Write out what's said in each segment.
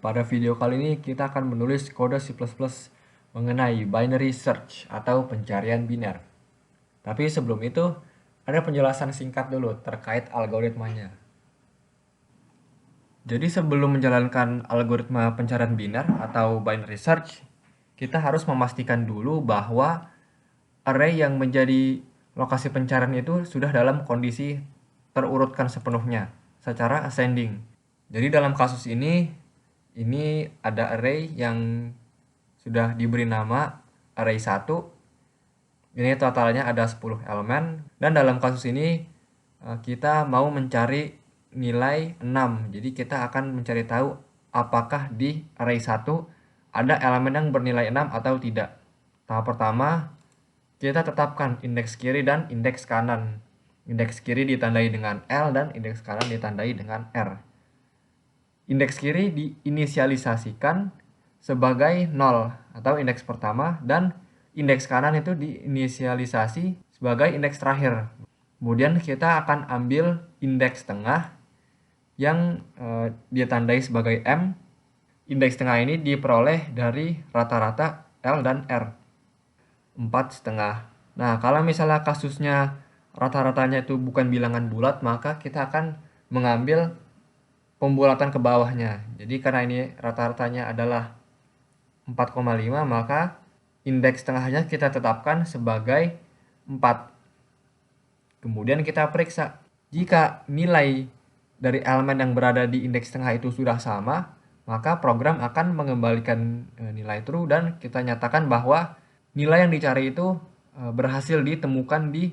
Pada video kali ini kita akan menulis kode C++ mengenai binary search atau pencarian biner. Tapi sebelum itu, ada penjelasan singkat dulu terkait algoritmanya. Jadi sebelum menjalankan algoritma pencarian biner atau binary search, kita harus memastikan dulu bahwa array yang menjadi lokasi pencarian itu sudah dalam kondisi terurutkan sepenuhnya secara ascending. Jadi dalam kasus ini ada array yang sudah diberi nama array 1. Ini totalnya ada 10 elemen dan dalam kasus ini kita mau mencari nilai 6. Jadi kita akan mencari tahu apakah di array 1 ada elemen yang bernilai 6 atau tidak. Tahap pertama, kita tetapkan indeks kiri dan indeks kanan. Indeks kiri ditandai dengan L dan indeks kanan ditandai dengan R. Indeks kiri diinisialisasikan sebagai 0 atau indeks pertama dan indeks kanan itu diinisialisasi sebagai indeks terakhir. Kemudian kita akan ambil indeks tengah yang ditandai sebagai M. Indeks tengah ini diperoleh dari rata-rata L dan R. 4,5. Nah, kalau misalnya kasusnya rata-ratanya itu bukan bilangan bulat, maka kita akan mengambil pembulatan ke bawahnya. Jadi karena ini rata-ratanya adalah 4,5, maka indeks tengahnya kita tetapkan sebagai 4. Kemudian kita periksa. Jika nilai dari elemen yang berada di indeks tengah itu sudah sama, maka program akan mengembalikan nilai true dan kita nyatakan bahwa nilai yang dicari itu berhasil ditemukan di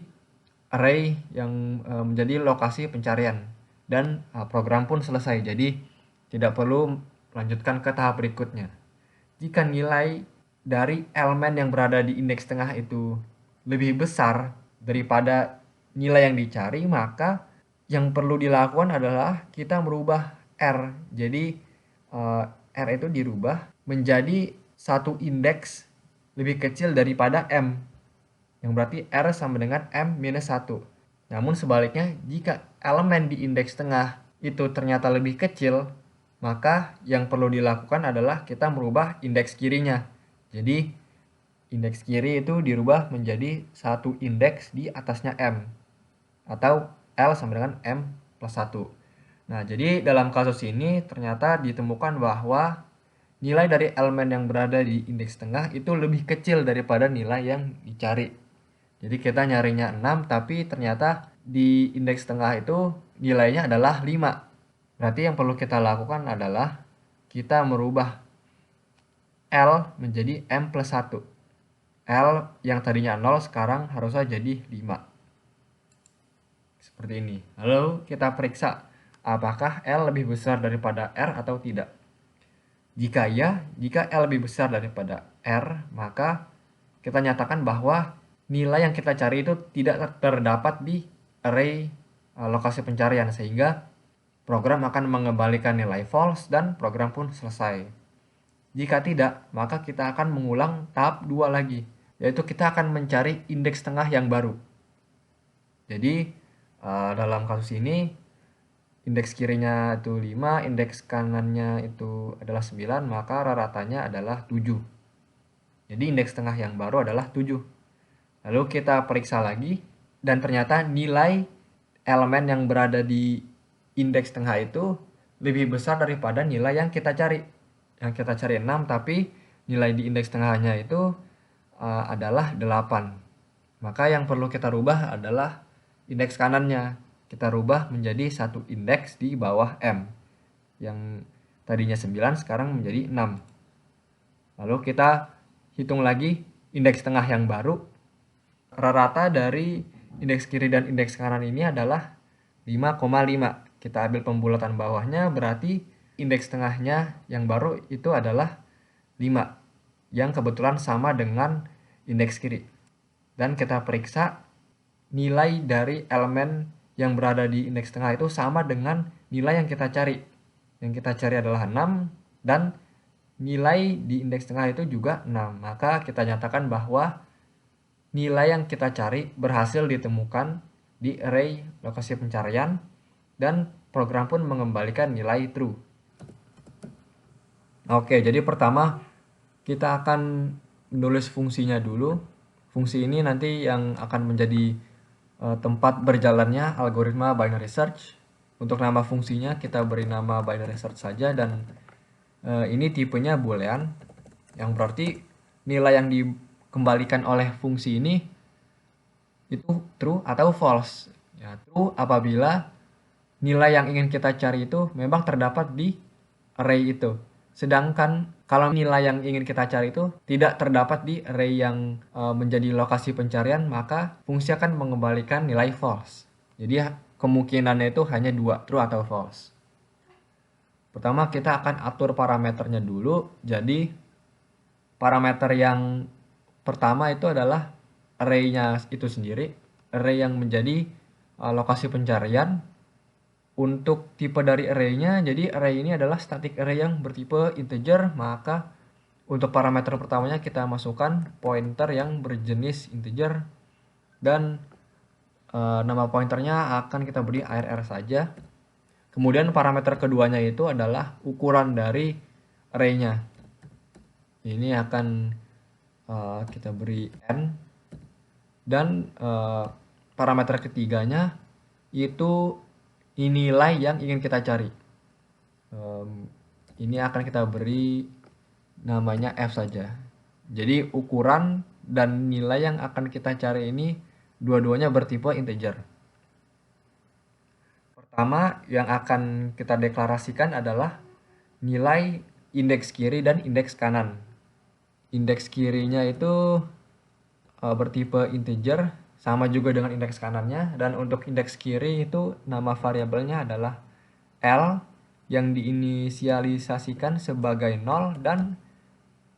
array yang menjadi lokasi pencarian. Dan program pun selesai, jadi tidak perlu melanjutkan ke tahap berikutnya. Jika nilai dari elemen yang berada di indeks tengah itu lebih besar daripada nilai yang dicari, maka yang perlu dilakukan adalah kita merubah R. Jadi R itu dirubah menjadi satu indeks lebih kecil daripada M, yang berarti R sama dengan M-1. Namun sebaliknya, jika elemen di indeks tengah itu ternyata lebih kecil, maka yang perlu dilakukan adalah kita merubah indeks kirinya. Jadi, indeks kiri itu dirubah menjadi satu indeks di atasnya M, atau L sama dengan M plus 1. Nah, jadi dalam kasus ini ternyata ditemukan bahwa nilai dari elemen yang berada di indeks tengah itu lebih kecil daripada nilai yang dicari. Jadi kita nyarinya 6, tapi ternyata di indeks tengah itu nilainya adalah 5. Berarti yang perlu kita lakukan adalah kita merubah L menjadi M plus 1. L yang tadinya 0 sekarang harusnya jadi 5. Seperti ini. Lalu kita periksa apakah L lebih besar daripada R atau tidak. Jika L lebih besar daripada R, maka kita nyatakan bahwa nilai yang kita cari itu tidak terdapat di array lokasi pencarian, sehingga program akan mengembalikan nilai false dan program pun selesai. Jika tidak, maka kita akan mengulang tahap 2 lagi, yaitu kita akan mencari indeks tengah yang baru. Jadi dalam kasus ini indeks kirinya itu 5, indeks kanannya itu adalah 9, maka rata-ratanya adalah 7. Jadi indeks tengah yang baru adalah 7. Lalu kita periksa lagi, dan ternyata nilai elemen yang berada di indeks tengah itu lebih besar daripada nilai yang kita cari. Yang kita cari 6, tapi nilai di indeks tengahnya itu adalah 8. Maka yang perlu kita rubah adalah indeks kanannya. Kita rubah menjadi satu indeks di bawah M. Yang tadinya 9 sekarang menjadi 6. Lalu kita hitung lagi indeks tengah yang baru. Rata dari indeks kiri dan indeks kanan ini adalah 5,5. Kita ambil pembulatan bawahnya, berarti indeks tengahnya yang baru itu adalah 5. Yang kebetulan sama dengan indeks kiri. Dan kita periksa nilai dari elemen yang berada di indeks tengah itu sama dengan nilai yang kita cari. Yang kita cari adalah 6 dan nilai di indeks tengah itu juga 6. Maka kita nyatakan bahwa nilai yang kita cari berhasil ditemukan di array lokasi pencarian dan program pun mengembalikan nilai true. Oke, jadi pertama kita akan menulis fungsinya dulu. Fungsi ini nanti yang akan menjadi tempat berjalannya algoritma binary search. Untuk nama fungsinya kita beri nama binary search saja, dan ini tipenya boolean, yang berarti nilai yang dikembalikan oleh fungsi ini itu true atau false. Ya, true apabila nilai yang ingin kita cari itu memang terdapat di array itu. Sedangkan kalau nilai yang ingin kita cari itu tidak terdapat di array yang menjadi lokasi pencarian, maka fungsi akan mengembalikan nilai false. Jadi kemungkinannya itu hanya dua, true atau false. Pertama kita akan atur parameternya dulu. Jadi parameter yang pertama itu adalah array-nya itu sendiri, array yang menjadi lokasi pencarian. Untuk tipe dari array-nya, jadi array ini adalah static array yang bertipe integer, maka untuk parameter pertamanya kita masukkan pointer yang berjenis integer, dan nama pointernya akan kita beri arr saja. Kemudian parameter keduanya itu adalah ukuran dari array-nya. Ini akan kita beri n, dan parameter ketiganya itu nilai yang ingin kita cari. Ini akan kita beri namanya f saja. Jadi ukuran dan nilai yang akan kita cari ini dua-duanya bertipe integer. Pertama yang akan kita deklarasikan adalah nilai indeks kiri dan indeks kanan. Indeks kirinya itu bertipe integer, sama juga dengan indeks kanannya, dan untuk indeks kiri itu nama variabelnya adalah L yang diinisialisasikan sebagai 0, dan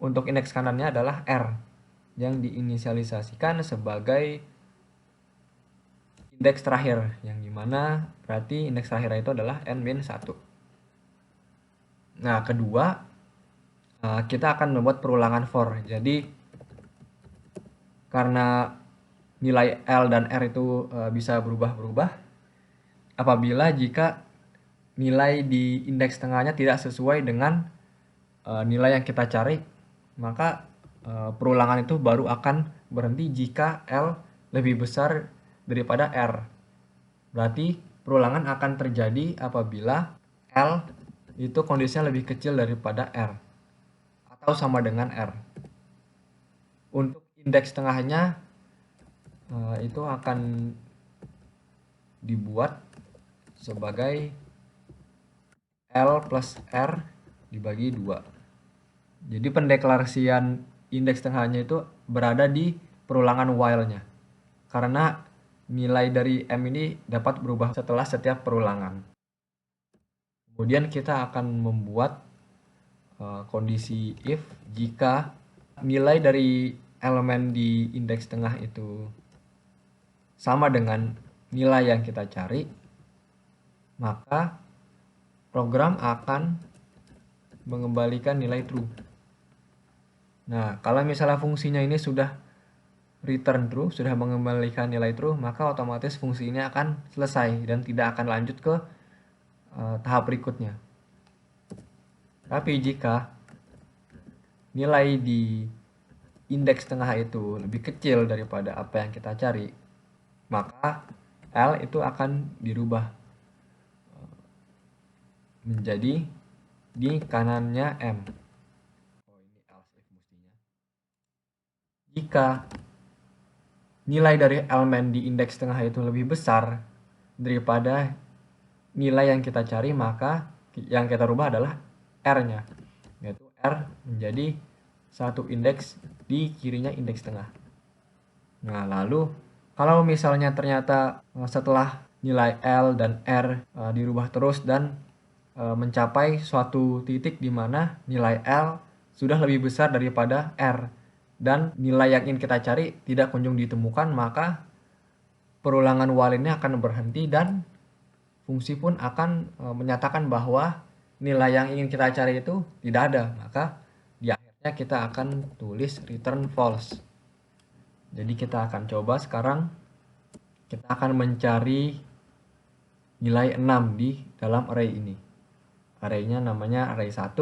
untuk indeks kanannya adalah R yang diinisialisasikan sebagai indeks terakhir, yang dimana berarti indeks terakhir itu adalah n-1. Nah, kedua kita akan membuat perulangan for. Jadi karena nilai L dan R itu bisa berubah-berubah, apabila jika nilai di indeks tengahnya tidak sesuai dengan nilai yang kita cari, maka perulangan itu baru akan berhenti jika L lebih besar daripada R. Berarti perulangan akan terjadi apabila L itu kondisinya lebih kecil daripada R atau sama dengan R. Untuk indeks tengahnya itu akan dibuat sebagai L plus R dibagi 2. Jadi pendeklarasian indeks tengahnya itu berada di perulangan while-nya. Karena nilai dari M ini dapat berubah setelah setiap perulangan. Kemudian kita akan membuat kondisi if jika nilai dari elemen di indeks tengah itu sama dengan nilai yang kita cari, maka program akan mengembalikan nilai true. Nah, kalau misalnya fungsinya ini sudah return true, sudah mengembalikan nilai true, maka otomatis fungsi ini akan selesai dan tidak akan lanjut ke tahap berikutnya. Tapi jika nilai di indeks tengah itu lebih kecil daripada apa yang kita cari, maka L itu akan dirubah menjadi di kanannya M. Oh, ini else if mestinya. Jika nilai dari elemen di indeks tengah itu lebih besar daripada nilai yang kita cari, maka yang kita rubah adalah R-nya, yaitu R menjadi satu indeks di kirinya indeks tengah. Nah, lalu kalau misalnya ternyata setelah nilai L dan R dirubah terus dan mencapai suatu titik di mana nilai L sudah lebih besar daripada R dan nilai yang ingin kita cari tidak kunjung ditemukan, maka perulangan while ini akan berhenti dan fungsi pun akan menyatakan bahwa nilai yang ingin kita cari itu tidak ada. Maka di akhirnya kita akan tulis return false. Jadi kita akan coba sekarang, kita akan mencari nilai 6 di dalam array ini. Array-nya namanya array 1.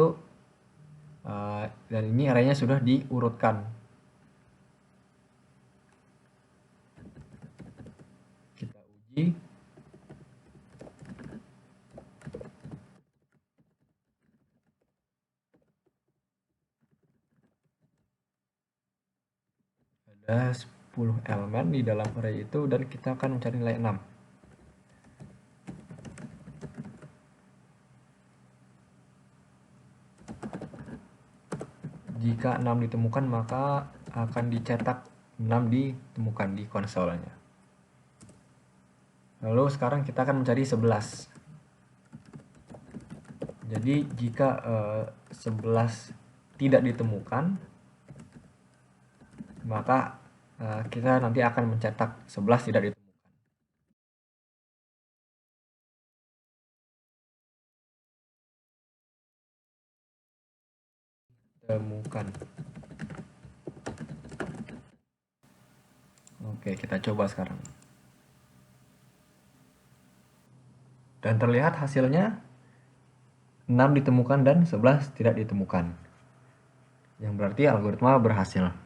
Dan ini arraynya sudah diurutkan. Kita uji. Ada 10 elemen di dalam array itu dan kita akan mencari nilai 6. Jika 6 ditemukan, maka akan dicetak 6 ditemukan di konsolnya. Lalu sekarang kita akan mencari 11. Jadi jika 11 tidak ditemukan, maka kita nanti akan mencetak 11 tidak ditemukan. Oke, kita coba sekarang. Dan terlihat hasilnya 6 ditemukan dan 11 tidak ditemukan. Yang berarti algoritma berhasil.